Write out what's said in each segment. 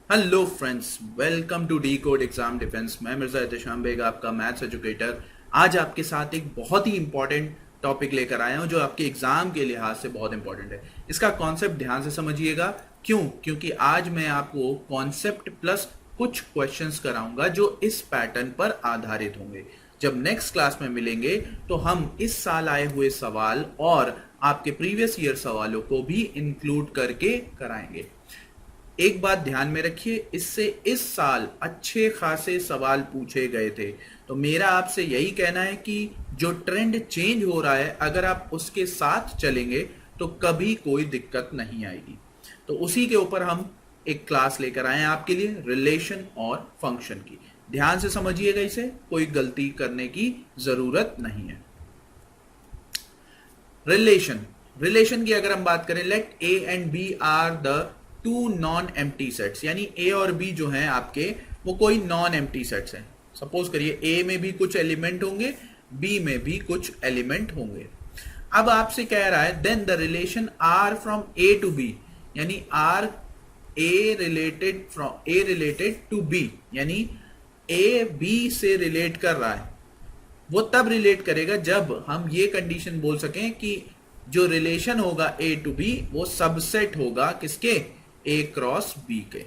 Hello friends, welcome to the code exam defence. मैं मिर्जा एहतेशाम बेग, आपका maths educator. आज आपके साथ एक बहुत ही इंपॉर्टेंट टॉपिक लेकर आया हूं जो आपके एग्जाम के लिहाज से बहुत इंपॉर्टेंट है। इसका कॉन्सेप्ट ध्यान से समझिएगा। क्योंकि आज मैं आपको कॉन्सेप्ट प्लस कुछ क्वेश्चंस कराऊंगा जो इस पैटर्न पर आधारित होंगे। जब नेक्स्ट क्लास में मिलेंगे तो हम इस साल आए हुए सवाल और आपके प्रीवियस ईयर सवालों को भी इंक्लूड करके कराएंगे। एक बात ध्यान में रखिए, इससे इस साल अच्छे खासे सवाल पूछे गए थे। तो मेरा आपसे यही कहना है कि जो ट्रेंड चेंज हो रहा है, अगर आप उसके साथ चलेंगे तो कभी कोई दिक्कत नहीं आएगी। तो उसी के ऊपर हम एक क्लास लेकर आए हैं आपके लिए, रिलेशन और फंक्शन की। ध्यान से समझिएगा, इसे कोई गलती करने की जरूरत नहीं है। रिलेशन की अगर हम बात करें, let A and B are the two non empty sets, यानी ए और बी जो हैं आपके, वो कोई नॉन एम्प्टी सेट्स हैं। सपोज करिए ए में भी कुछ एलिमेंट होंगे, बी में भी कुछ एलिमेंट होंगे। अब आपसे कह रहा है then the relation R from A to B, यानी R A related to B, यानी ए बी से रिलेट कर रहा है। वो तब रिलेट करेगा जब हम ये कंडीशन बोल सकें कि जो रिलेशन होगा ए टू बी वो सबसेट होगा किसके, ए क्रॉस बी के।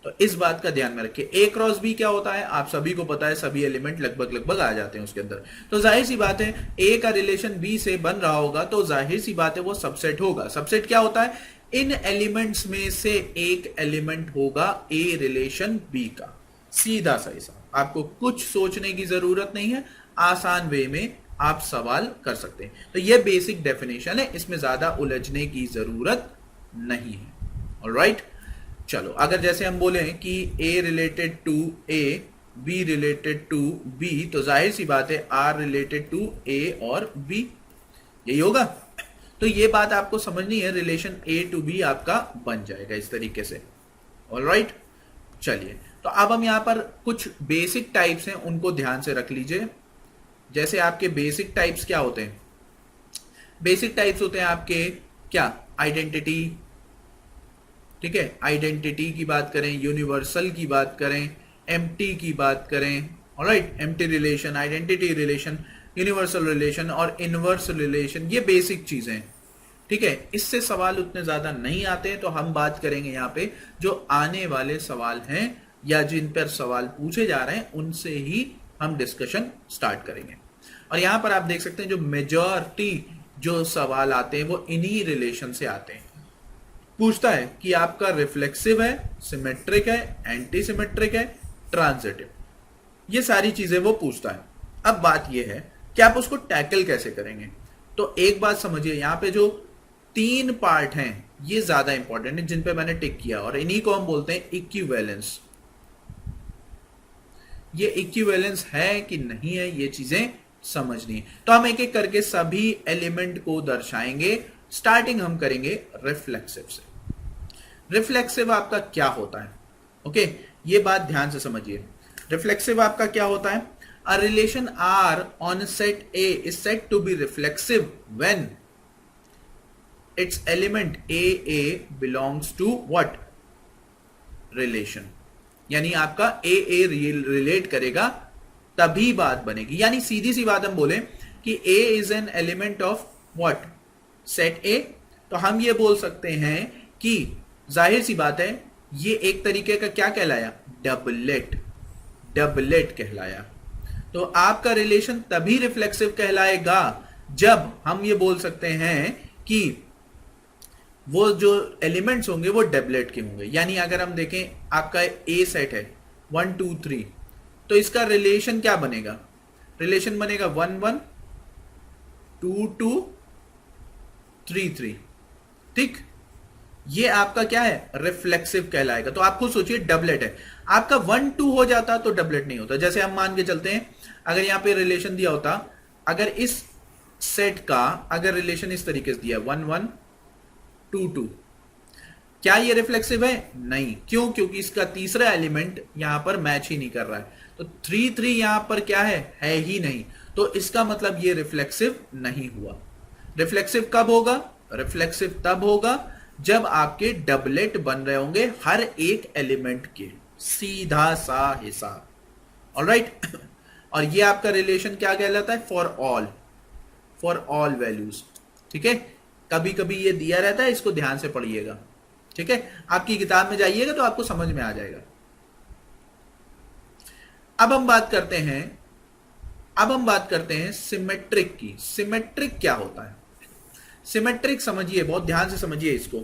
तो इस बात का ध्यान में रखिए। ए क्रॉस बी क्या होता है, आप सभी को पता है, सभी एलिमेंट लगभग आ जाते हैं उसके अंदर। तो जाहिर सी बात है ए का रिलेशन बी से बन रहा होगा, तो जाहिर सी बात है वो सबसेट होगा। सबसेट क्या होता है, इन एलिमेंट्स में से एक एलिमेंट होगा ए रिलेशन बी का। सीधा सा हिसाब, आपको कुछ सोचने की जरूरत नहीं है, आसान वे में आप सवाल कर सकते हैं। तो ये बेसिक डेफिनेशन है, इसमें ज्यादा उलझने की जरूरत नहीं है। ऑलराइट, चलो अगर जैसे हम बोले कि A related to A, B related to B, तो जाहिर सी बात है आर रिलेटेड टू ए और बी, यही होगा। तो ये बात आपको समझनी है, रिलेशन ए टू बी आपका बन जाएगा इस तरीके से। ऑलराइट, चलिए तो अब हम यहां पर कुछ बेसिक टाइप्स हैं, उनको ध्यान से रख लीजिए। जैसे आपके बेसिक टाइप्स क्या होते हैं, बेसिक टाइप्स होते हैं आपके क्या, आइडेंटिटी, ठीक है, आइडेंटिटी की बात करें, यूनिवर्सल की बात करें, एम्प्टी की बात करें। Alright, empty relation, identity relation, universal relation और इनवर्स रिलेशन, ये बेसिक चीजें हैं। ठीक है, इससे सवाल उतने ज्यादा नहीं आते हैं। तो हम बात करेंगे यहाँ पे जो आने वाले सवाल हैं या जिन पर सवाल पूछे जा रहे हैं उनसे ही हम डिस्कशन स्टार्ट करेंगे। और यहां पर आप देख सकते हैं जो मेजॉरिटी जो सवाल आते हैं वो इन्हीं रिलेशन से आते हैं। पूछता है कि आपका रिफ्लेक्सिव है, सिमेट्रिक है, एंटी सिमेट्रिक है, ट्रांजिटिव, ये सारी चीजें वो पूछता है। अब बात ये है कि आप उसको टैकल कैसे करेंगे। तो एक बात समझिए, यहां पे जो तीन पार्ट हैं ये ज्यादा इंपॉर्टेंट है जिन पे मैंने टिक किया, और इन्हीं को हम बोलते हैं इक्विवेलेंस। ये इक्विवेलेंस है कि नहीं है, ये चीजें समझनी है। तो हम एक एक करके सभी एलिमेंट को दर्शाएंगे। स्टार्टिंग हम करेंगे रिफ्लेक्सिव से। रिफ्लेक्सिव आपका क्या होता है, ओके, ये बात ध्यान से समझिए। रिफ्लेक्सिव आपका क्या होता है, a relation R on set A is set to be reflexive when its element a belongs to what, relation. यानी आपका ए रिलेट करेगा तभी बात बनेगी। यानी सीधी सी बात हम बोले कि A is an element of what, set A, तो हम ये बोल सकते हैं कि जाहिर सी बात है ये एक तरीके का क्या कहलाया, डबलेट कहलाया। तो आपका रिलेशन तभी रिफ्लेक्सिव कहलाएगा जब हम ये बोल सकते हैं कि वो जो एलिमेंट्स होंगे वो डबलेट के होंगे। यानी अगर हम देखें आपका ए सेट है 1 2 3, तो इसका रिलेशन क्या बनेगा, रिलेशन बनेगा 1 1 2 2 3 3, ठीक, ये आपका क्या है, रिफ्लेक्सिव कहलाएगा। तो आप खुद सोचिए, डबलेट है। आपका 1 2 हो जाता तो डबलेट नहीं होता। जैसे हम मान के चलते हैं, अगर यहां पे रिलेशन दिया होता, अगर इस सेट का अगर रिलेशन इस तरीके से दिया 1 1 2 2, क्या ये रिफ्लेक्सिव है, नहीं। क्यों, क्योंकि इसका तीसरा एलिमेंट यहां पर मैच ही नहीं कर रहा है। तो 3 3 यहां पर क्या है ही नहीं। तो इसका मतलब ये रिफ्लेक्सिव नहीं हुआ। रिफ्लेक्सिव कब होगा, रिफ्लेक्सिव तब होगा जब आपके डबलेट बन रहे होंगे हर एक एलिमेंट के, सीधा सा हिसाब। ऑलराइट और ये आपका रिलेशन क्या कहलाता है? For all values. ठीक है, कभी कभी ये दिया रहता है, इसको ध्यान से पढ़िएगा। ठीक है, आपकी किताब में जाइएगा तो आपको समझ में आ जाएगा। अब हम बात करते हैं सिमेट्रिक की। सिमेट्रिक क्या होता है? सिमेट्रिक समझिए, बहुत ध्यान से समझिए इसको।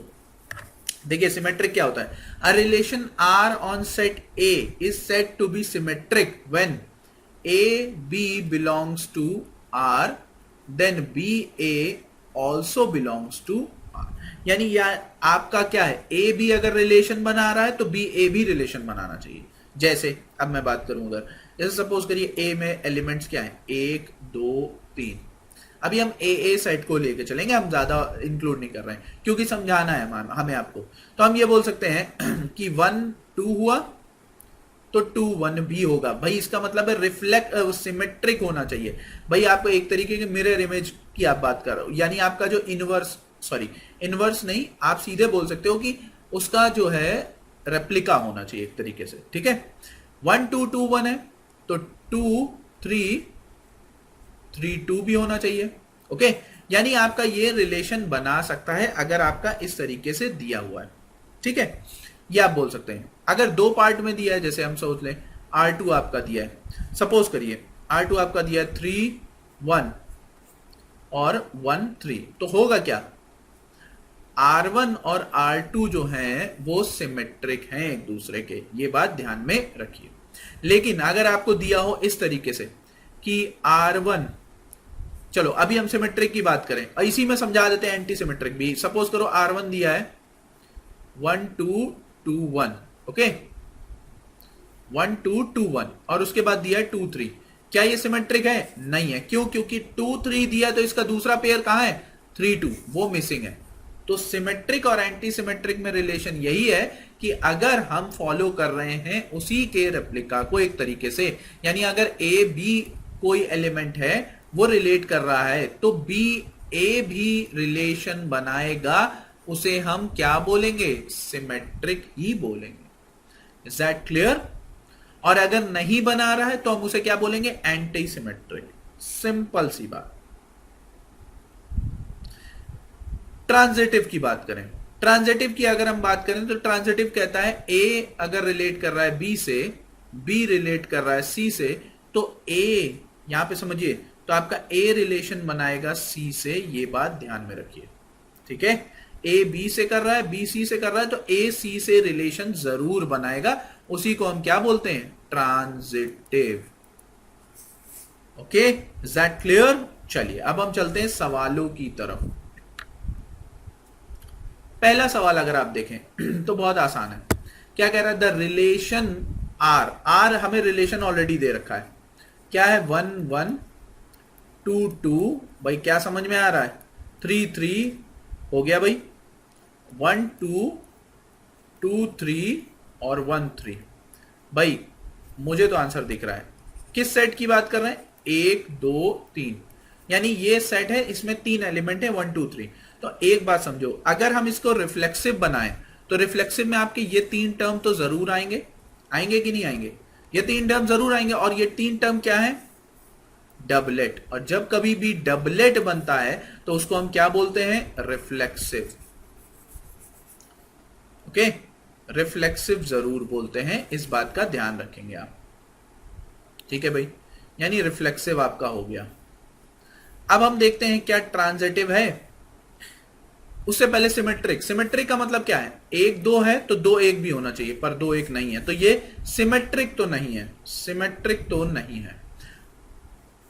देखिए सिमेट्रिक क्या होता है? A relation R on set A is set to be symmetric when a b belongs to R then b a also belongs to R. यानी आपका क्या है, ए बी अगर रिलेशन बना रहा है तो बी ए भी रिलेशन बनाना चाहिए। जैसे अब मैं बात करूं उधर, जैसे सपोज करिए ए में एलिमेंट्स क्या है, 1 2 3। अभी हम ए सेट को लेके चलेंगे, हम ज्यादा इंक्लूड नहीं कर रहे हैं क्योंकि समझाना है हमें आपको। तो हम ये बोल सकते हैं कि 1 2 हुआ तो 2 1 भी होगा। भाई इसका मतलब है रिफ्लेक्ट सिमेट्रिक होना चाहिए। भाई आपको एक तरीके के मिरर इमेज की आप बात कर रहे हो, यानी आपका जो इनवर्स नहीं, आप सीधे बोल सकते हो कि उसका जो है रेप्लिका होना चाहिए एक तरीके से। ठीक है, 1 2 2 1 है तो 2 3 3 2 भी होना चाहिए। ओके, यानी आपका ये रिलेशन बना सकता है अगर आपका इस तरीके से दिया हुआ है। ठीक है, ये आप बोल सकते हैं। अगर दो पार्ट में दिया है, जैसे हम सोच लें R2 आपका दिया है, सपोज करिए R2 आपका दिया है 3 1 और 1 3, तो होगा क्या, R1 और R2 जो हैं वो सिमेट्रिक हैं एक दूसरे के। ये बात ध्यान में रखिए। लेकिन अगर आपको दिया हो इस तरीके से कि R1, चलो अभी हम सिमेट्रिक की बात करें और इसी में समझा देते हैं एंटी सिमेट्रिक भी। सपोज करो R1 दिया है 1 2 2 1, ओके 1 2 2 1 और उसके बाद दिया है 2 3। क्या ये सिमेट्रिक है? नहीं है। क्यों? क्योंकि 2 3 दिया तो इसका दूसरा पेयर कहां है, 3 2, वो मिसिंग है। तो सिमेट्रिक और एंटी सिमेट्रिक में रिलेशन यही है कि अगर हम फॉलो कर रहे हैं उसी के रेप्लिका को एक तरीके से, यानी अगर ए बी कोई एलिमेंट है वो रिलेट कर रहा है तो बी ए भी रिलेशन बनाएगा, उसे हम क्या बोलेंगे, सिमेट्रिक ही बोलेंगे। Is that clear? और अगर नहीं बना रहा है तो हम उसे क्या बोलेंगे, एंटी सिमेट्रिक। सिंपल सी बात। ट्रांजिटिव की बात करें, ट्रांजिटिव की अगर हम बात करें तो ट्रांजिटिव कहता है ए अगर रिलेट कर रहा है बी से, बी रिलेट कर रहा है सी से, तो ए, यहां पे समझिए, तो आपका ए रिलेशन बनाएगा सी से। ये बात ध्यान में रखिए। ठीक है, ए बी से कर रहा है, बी सी से कर रहा है, तो ए सी से रिलेशन जरूर बनाएगा। उसी को हम क्या बोलते हैं, transitive. Okay, is that clear? चलिए अब हम चलते हैं सवालों की तरफ। पहला सवाल अगर आप देखें तो बहुत आसान है। क्या कह रहा है, द रिलेशन आर, आर हमें रिलेशन ऑलरेडी दे रखा है, क्या है 1 1 2 2, भाई क्या समझ में आ रहा है, 3 3 हो गया भाई, 1 2 2 3 और 1 3। भाई मुझे तो आंसर दिख रहा है। किस सेट की बात कर रहे हैं, 1 2 3, यानी ये सेट है, इसमें 3 एलिमेंट है 1 2 3। तो एक बात समझो, अगर हम इसको रिफ्लेक्सिव बनाएं तो रिफ्लेक्सिव में आपके ये 3 टर्म तो जरूर आएंगे, आएंगे कि नहीं आएंगे, ये 3 टर्म जरूर आएंगे। और ये 3 टर्म क्या है, डबलेट। और जब कभी भी डबलेट बनता है तो उसको हम क्या बोलते हैं, रिफ्लेक्सिव। ओके, रिफ्लेक्सिव जरूर बोलते हैं, इस बात का ध्यान रखेंगे आप। ठीक है भाई, यानी रिफ्लेक्सिव आपका हो गया। अब हम देखते हैं क्या ट्रांजिटिव है। उससे पहले सिमेट्रिक। सिमेट्रिक का मतलब क्या है, 1 2 है तो 2 1 भी होना चाहिए, पर 2 1 नहीं है, तो ये सिमेट्रिक तो नहीं है, सिमेट्रिक तो नहीं है।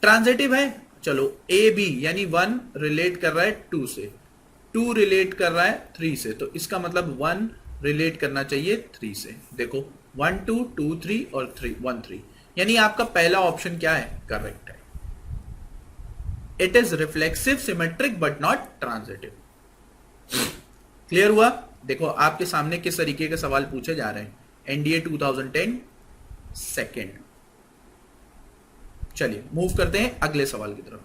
ट्रांजिटिव है, चलो ए बी, यानी 1 रिलेट कर रहा है 2 से, 2 रिलेट कर रहा है 3 से, तो इसका मतलब 1 रिलेट करना चाहिए 3 से। देखो 1 2 2 3 और 3 1 3, यानी आपका पहला ऑप्शन क्या है, करेक्ट है। It is reflexive symmetric but not transitive. Clear हुआ? देखो आपके सामने किस तरीके के सवाल पूछे जा रहे हैं, एनडीए 2010 सेकेंड। चलिए मूव करते हैं अगले सवाल की तरफ।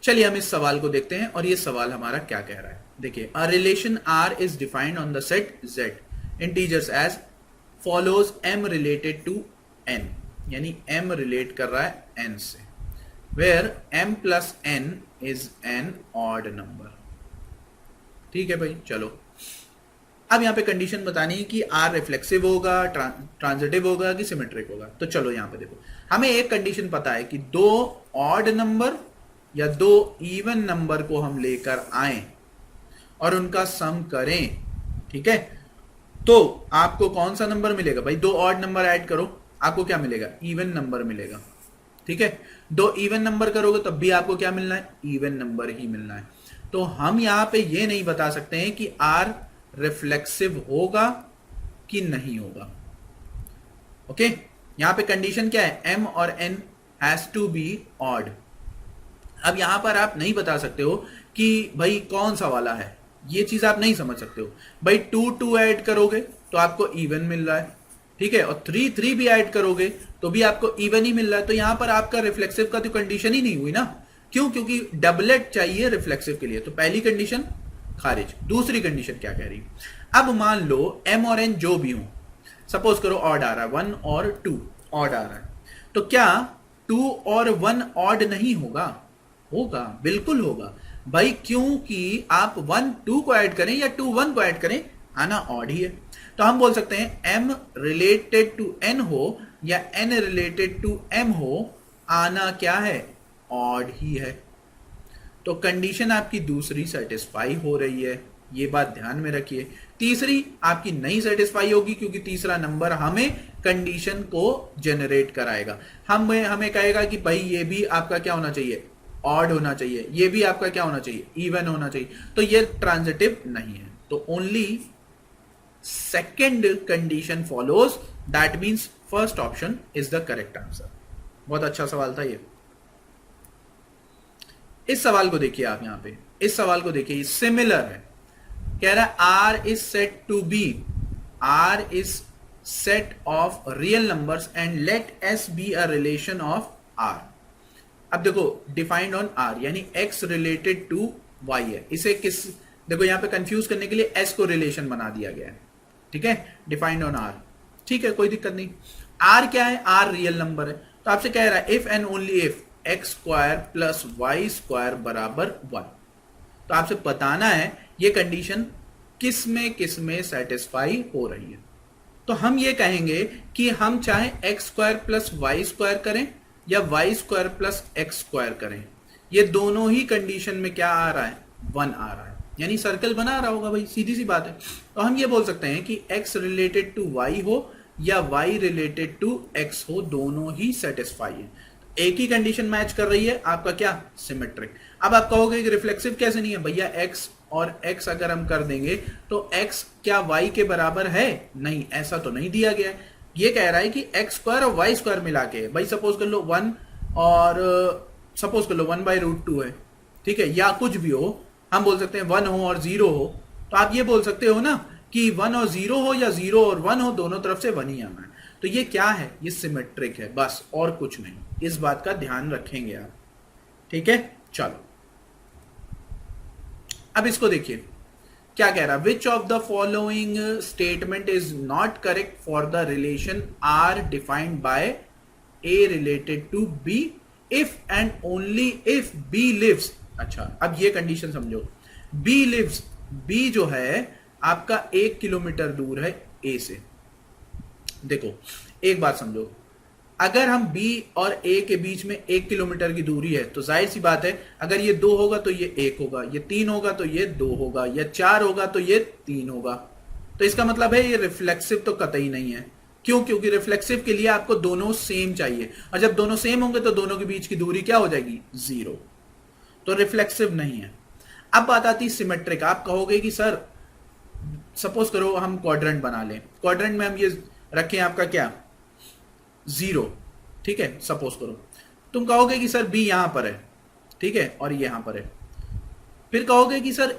चलिए हम इस सवाल को देखते हैं और ये सवाल हमारा क्या कह रहा है। देखिए a relation R is defined on the set Z integers as follows m related to n, यानी एम रिलेट कर रहा है एन से, where m plus n is an odd number. ठीक है भाई, चलो अब यहां पे कंडीशन बतानी है कि आर रिफ्लेक्सिव होगा, ट्रांजिटिव होगा कि सिमेट्रिक होगा। तो चलो यहां पे देखो, हमें एक कंडीशन पता है कि दो ऑड नंबर या दो इवन नंबर को हम लेकर आए और उनका सम करें, ठीक है, तो आपको कौन सा नंबर मिलेगा भाई? दो ऑड नंबर ऐड करो, आपको क्या मिलेगा? इवन नंबर मिलेगा। ठीक है, दो इवन नंबर करोगे तब भी आपको क्या मिलना है? इवन नंबर ही मिलना है। तो हम यहां पे ये नहीं बता सकते हैं कि आर रिफ्लेक्सिव होगा कि नहीं होगा। ओके, यहां पे कंडीशन क्या है? एम और N has to be odd. अब यहां पर आप नहीं बता सकते हो कि भाई कौन सा वाला है, ये चीज आप नहीं समझ सकते हो। भाई 2 ऐड करोगे तो आपको इवन मिल रहा है, ठीक है, और 3 भी ऐड करोगे तो भी आपको इवन ही मिल रहा है। तो यहां पर आपका रिफ्लेक्सिव का तो कंडीशन ही नहीं हुई ना। क्यों? क्योंकि डबलेट चाहिए रिफ्लेक्सिव के लिए। तो पहली कंडीशन खारिज। दूसरी कंडीशन क्या कह रही? अब मान लो एम और एन जो भी हो, सपोज करो ऑड आ रहा है, 1 और 2 ऑड आ रहा है, तो क्या 2 और 1 ऑड नहीं होगा? होगा, बिल्कुल होगा भाई, क्योंकि आप 1 2 को ऐड करें या 2 1 को ऐड करें, आना ऑड ही है। तो हम बोल सकते हैं एम रिलेटेड टू एन हो या एन रिलेटेड टू एम हो, आना क्या है? ऑड ही है। तो कंडीशन आपकी दूसरी सेटिस्फाई हो रही है, ये बात ध्यान में रखिए। तीसरी आपकी नहीं सेटिस्फाई होगी क्योंकि तीसरा नंबर हमें कंडीशन को जनरेट कराएगा। हमें कहेगा कि भाई ये भी आपका क्या होना चाहिए? ऑड होना चाहिए। ये भी आपका क्या होना चाहिए? इवन होना चाहिए। तो ये ट्रांजिटिव नहीं है। तो only second condition follows, that means first option is the correct answer. बहुत अच्छा सवाल था ये। इस सवाल को देखिए आप, यहां पे इस सवाल को देखिए, सिमिलर है। कह रहा है R is set to be, R is set of real numbers and let S be a relation of R. अब देखो डिफाइंड ऑन आर, यानी एक्स रिलेटेड टू वाई है। इसे किस, देखो यहां पे कंफ्यूज करने के लिए एस को रिलेशन बना दिया गया है, ठीक है, डिफाइंड ऑन आर। ठीक है, कोई दिक्कत नहीं। आर क्या है? आर रियल नंबर है। तो आपसे कह रहा है if and only if x square plus y square बराबर 1। तो आपसे बताना है ये कंडीशन किस में सेटिस्फाई हो रही है। तो हम ये कहेंगे कि हम चाहे x square plus y square करें या y square plus x square करें, ये दोनों ही कंडीशन में क्या आ रहा है? 1 आ रहा है, यानी सर्कल बना रहा होगा भाई, सीधी सी बात है। तो हम ये बोल सकते हैं कि x रिलेटेड टू y हो या y रिलेटेड टू x हो, दोनों ही सेटिस्फाई है। एक ही कंडीशन मैच कर रही है, आपका क्या? सिमेट्रिक। अब आप कहोगे कि रिफ्लेक्सिव कैसे नहीं है? भैया x और x अगर हम कर देंगे तो x क्या y के बराबर है? नहीं, ऐसा तो नहीं दिया गया है। ये कह रहा है कि एक्स स्क्वायर और वाई स्क्वायर मिला के, भाई सपोज कर लो 1 और सपोज कर लो 1/√2 है, ठीक है, या कुछ भी हो, हम बोल सकते हैं 1 हो और 0 हो। तो आप ये बोल सकते हो ना कि 1 और 0 हो या 0 और 1 हो, दोनों तरफ से 1 ही आना है। तो ये क्या है? ये सिमेट्रिक है, बस और कुछ नहीं। इस बात का ध्यान रखेंगे आप, ठीक है। चलो अब इसको देखिए क्या कह रहा है? Which of the following statement is not correct for the relation R defined by a related to b if and only if b lives. अच्छा, अब ये कंडीशन समझो, बी लिव्स, बी जो है आपका 1 किलोमीटर दूर है ए से। देखो एक बात समझो, अगर हम B और A के बीच में 1 किलोमीटर की दूरी है तो जाहिर सी बात है, अगर ये 2 होगा तो ये 1 होगा, ये 3 होगा तो ये 2 होगा, या 4 होगा तो ये 3 होगा। तो इसका मतलब है ये रिफ्लेक्सिव तो कतई नहीं है। क्यों? क्योंकि रिफ्लेक्सिव के लिए आपको दोनों सेम चाहिए, और जब दोनों सेम होंगे तो दोनों के बीच की दूरी क्या हो जाएगी? 0। तो रिफ्लेक्सिव नहीं है। अब बात आती सिमेट्रिक। आप कहोगे कि सर सपोज करो हम क्वाड्रेंट बना लें, क्वाड्रेंट में हम ये रखें आपका क्या? 0, ठीक है, सपोज करो। तुम कहोगे कि सर बी यहां पर है, ठीक है, और ये यहां पर है। फिर कहोगे कि सर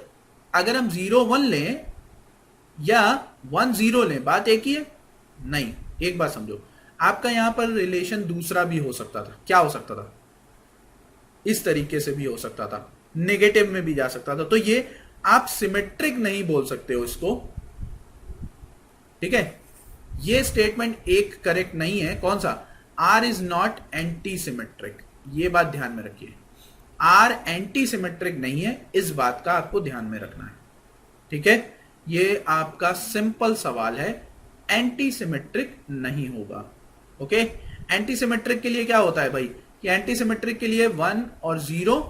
अगर हम 0 1 लें या 1 0 लें, बात एक ही है? नहीं, एक बात समझो, आपका यहां पर रिलेशन दूसरा भी हो सकता था। क्या हो सकता था? इस तरीके से भी हो सकता था, नेगेटिव में भी जा सकता था। तो ये आप सिमेट्रिक नहीं बोल सकते हो इसको, ठीक है। ये स्टेटमेंट एक करेक्ट नहीं है। कौन सा? R is not antisymmetric, ये बात ध्यान में रखिए। आर एंटी सिमेट्रिक नहीं है, इस बात का आपको ध्यान में रखना है, ठीक है। ये आपका सिंपल सवाल है, एंटी सिमेट्रिक नहीं होगा। ओके, एंटी सिमेट्रिक के लिए क्या होता है भाई कि एंटी सिमेट्रिक के लिए 1 और 0,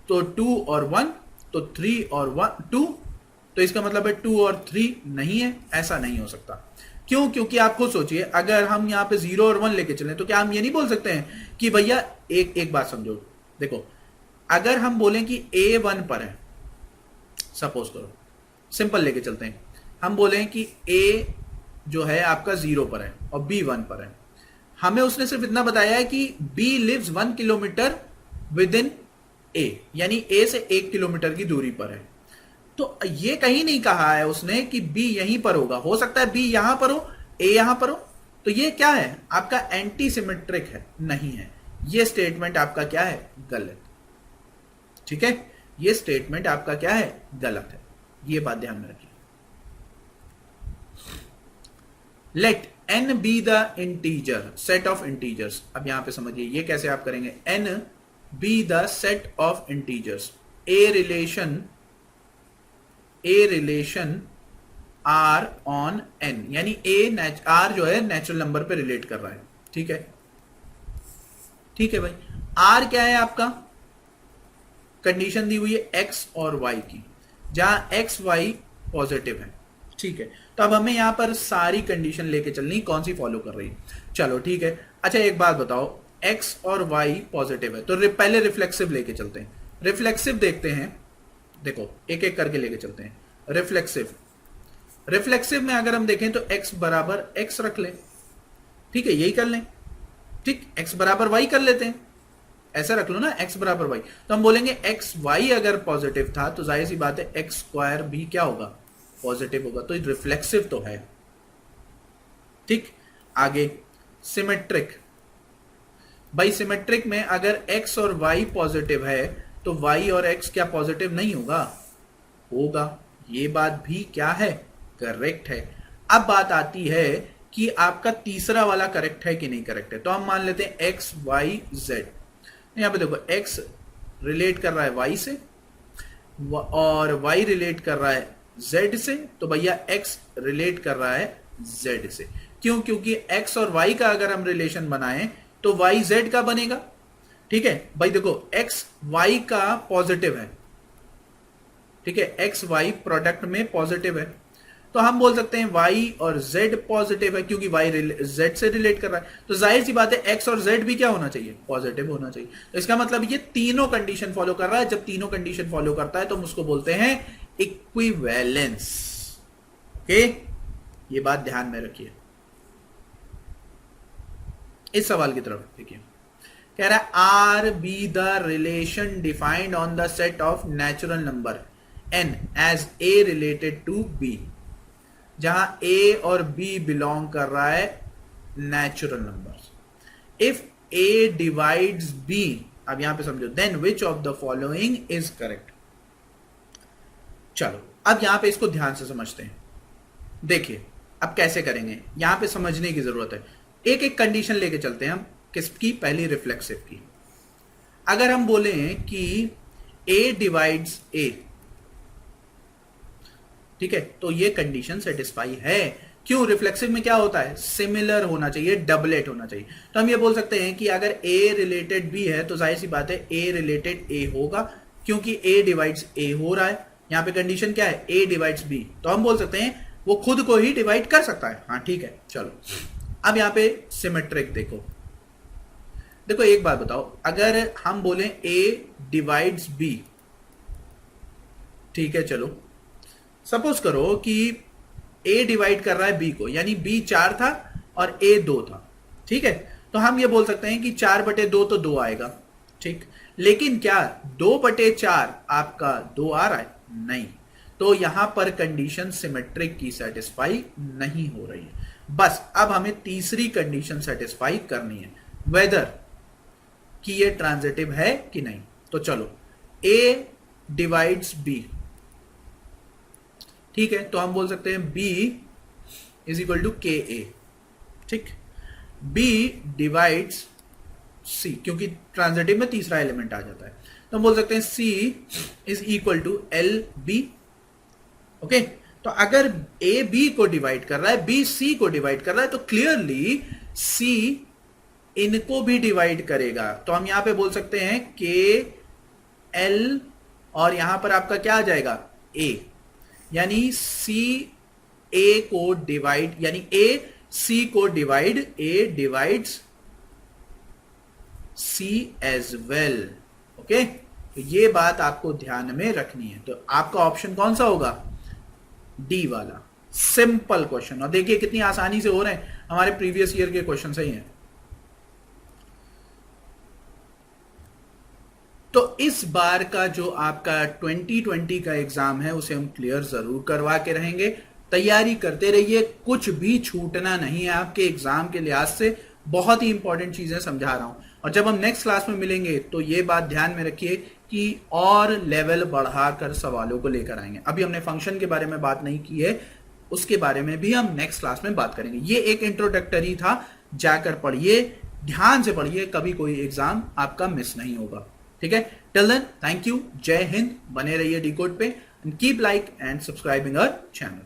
तो 2 और 1, तो 3 और 1 2, तो इसका मतलब है 2 और 3 नहीं है, ऐसा नहीं हो सकता। क्यों? क्योंकि आप खुद सोचिए, अगर हम यहां पे 0 और 1 लेके चलें तो क्या हम ये नहीं बोल सकते हैं कि भैया एक बात समझो, देखो अगर हम बोलें कि A 1 पर है, सपोज करो, सिंपल लेके चलते हैं, हम बोलें कि A जो है आपका 0 पर है और B 1 पर है, हमें उसने सिर्फ इतना बताया है कि B lives 1 kilometre within A, यानी A से 1 किलोमीटर की दूरी पर है। तो ये कहीं नहीं कहा है उसने कि B यहीं पर होगा, हो सकता है B यहां पर हो, A यहां पर हो, तो ये क्या है आपका एंटी सिमेट्रिक है, नहीं है। ये स्टेटमेंट आपका क्या है? गलत, ठीक है। ये स्टेटमेंट आपका क्या है? गलत है, ये बात ध्यान में रखिए। Let n be the integer set of integers. अब यहां पे समझिए ये कैसे आप करेंगे, n be the set of integers, a relation r on n, यानी r जो है नेचुरल नंबर पे रिलेट कर रहा है, ठीक है। ठीक है भाई, r क्या है आपका? कंडीशन दी हुई है x और y की, जहां x y पॉजिटिव है, ठीक है। तो अब हमें यहां पर सारी कंडीशन लेके चलनी, कौन सी फॉलो कर रही है? चलो ठीक है। अच्छा एक बात बताओ, x और y पॉजिटिव है, तो पहले रिफ्लेक्सिव लेके चलते हैं। रिफ्लेक्सिव देखते हैं, देखो एक एक करके लेके चलते हैं। रिफ्लेक्सिव में अगर हम देखें तो x बराबर x रख लें, ठीक है, यही कर लें, ठीक। x बराबर y कर लेते हैं, ऐसा रख लो ना, x बराबर y। तो हम बोलेंगे x y अगर पॉजिटिव था तो जाहिर सी बात है x स्क्वायर भी क्या होगा? पॉजिटिव होगा, तो रिफ्लेक्सिव तो है, ठीक। आगे सिमेट्रिक, भाई सिमेट्रिक में अगर x और y पॉजिटिव है तो y और x क्या पॉजिटिव नहीं होगा? होगा, ये बात भी क्या है? करेक्ट है। अब बात आती है कि आपका तीसरा वाला करेक्ट है कि नहीं करेक्ट है। तो हम मान लेते हैं x y z, यहां पे देखो x रिलेट कर रहा है y से और y रिलेट कर रहा है z से, तो भैया x रिलेट कर रहा है z से। क्यों? क्योंकि x और y का अगर हम रिलेशन बनाएं तो y z का बनेगा, ठीक है भाई। देखो x y का पॉजिटिव है, ठीक है, x y प्रोडक्ट में पॉजिटिव है, तो हम बोल सकते हैं y और z पॉजिटिव है, क्योंकि y z से रिलेट कर रहा है, तो जाहिर सी बात है x और z भी क्या होना चाहिए? पॉजिटिव होना चाहिए। तो इसका मतलब ये तीनों कंडीशन फॉलो कर रहा है। जब तीनों कंडीशन फॉलो करता है तो हम उसको बोलते हैं इक्विवेलेंस। ओके, ये बात ध्यान में रखिए। इस सवाल की तरफ देखिए, कह रहा है R be the relation defined on the set of natural number n as a related to b, जहां a और b बिलोंग कर रहा है natural number. If a divides b, अब यहां पे समझो, then which of the following is correct. चलो अब यहां पे इसको ध्यान से समझते हैं। देखिए अब कैसे करेंगे, यहां पे समझने की जरूरत है। एक एक कंडीशन लेके चलते हैं हम, किसकी? पहली रिफ्लेक्सिव की। अगर हम बोले कि a डिवाइड्स a, ठीक है, तो ये कंडीशन सेटिस्फाई है। क्यों? रिफ्लेक्सिव में क्या होता है? सिमिलर होना चाहिए, डबलेट होना चाहिए। तो हम ये बोल सकते हैं कि अगर a रिलेटेड b है तो जाहिर सी बात है a रिलेटेड a होगा, क्योंकि a डिवाइड्स a हो रहा है। यहां पे कंडीशन क्या है? a डिवाइड्स b, तो हम बोल सकते हैं वो खुद को ही डिवाइड कर सकता है। हाँ ठीक है, चलो अब यहां पे सिमेट्रिक देखो। देखो एक बात बताओ, अगर हम बोले a डिवाइड्स b, ठीक है, चलो सपोज करो कि a डिवाइड कर रहा है b को, यानी b 4 था और a 2 था, ठीक है। तो हम ये बोल सकते हैं कि 4/2 तो 2 आएगा, ठीक। लेकिन क्या 2/4 आपका 2 आ रहा है? नहीं। तो यहां पर कंडीशन सिमेट्रिक की सेटिस्फाई नहीं हो रही है। बस अब हमें तीसरी कंडीशन सेटिस्फाई करनी है, वेदर कि ये ट्रांजिटिव है कि नहीं। तो चलो a डिवाइड्स b, ठीक है, तो हम बोल सकते हैं b इज इक्वल टू के ए। ठीक, b डिवाइड्स c, क्योंकि ट्रांजिटिव में तीसरा एलिमेंट आ जाता है, तो हम बोल सकते हैं c is equal to L B. Okay, तो अगर a b को डिवाइड कर रहा है, b c को डिवाइड कर रहा है, तो क्लियरली c इनको भी डिवाइड करेगा। तो हम यहां पे बोल सकते हैं के एल और यहां पर आपका क्या आ जाएगा a, यानी c a को डिवाइड, यानी a c को divide, a divides c as well. Okay, तो ये बात आपको ध्यान में रखनी है। तो आपका ऑप्शन कौन सा होगा? डी वाला। सिंपल क्वेश्चन, और देखिए कितनी आसानी से हो रहे हैं, हमारे प्रीवियस ईयर के क्वेश्चन सही हैं। तो इस बार का जो आपका 2020 का एग्जाम है उसे हम क्लियर जरूर करवा के रहेंगे। तैयारी करते रहिए, कुछ भी छूटना नहीं है आपके एग्जाम के लिहाज से। बहुत ही इंपॉर्टेंट चीजें समझा रहा हूं, और जब हम नेक्स्ट क्लास में मिलेंगे तो ये बात ध्यान में रखिए कि और लेवल बढ़ाकर सवालों को लेकर आएंगे। अभी हमने फंक्शन के बारे में बात नहीं की है, उसके बारे में भी हम नेक्स्ट क्लास में बात करेंगे। ये एक इंट्रोडक्टरी था, जाकर पढ़िए, ध्यान से पढ़िए, कभी कोई एग्जाम आपका मिस नहीं होगा। ठीक है, टिल देन थैंक यू, जय हिंद, बने रहिए डिकोड पे, and keep like and subscribing our channel.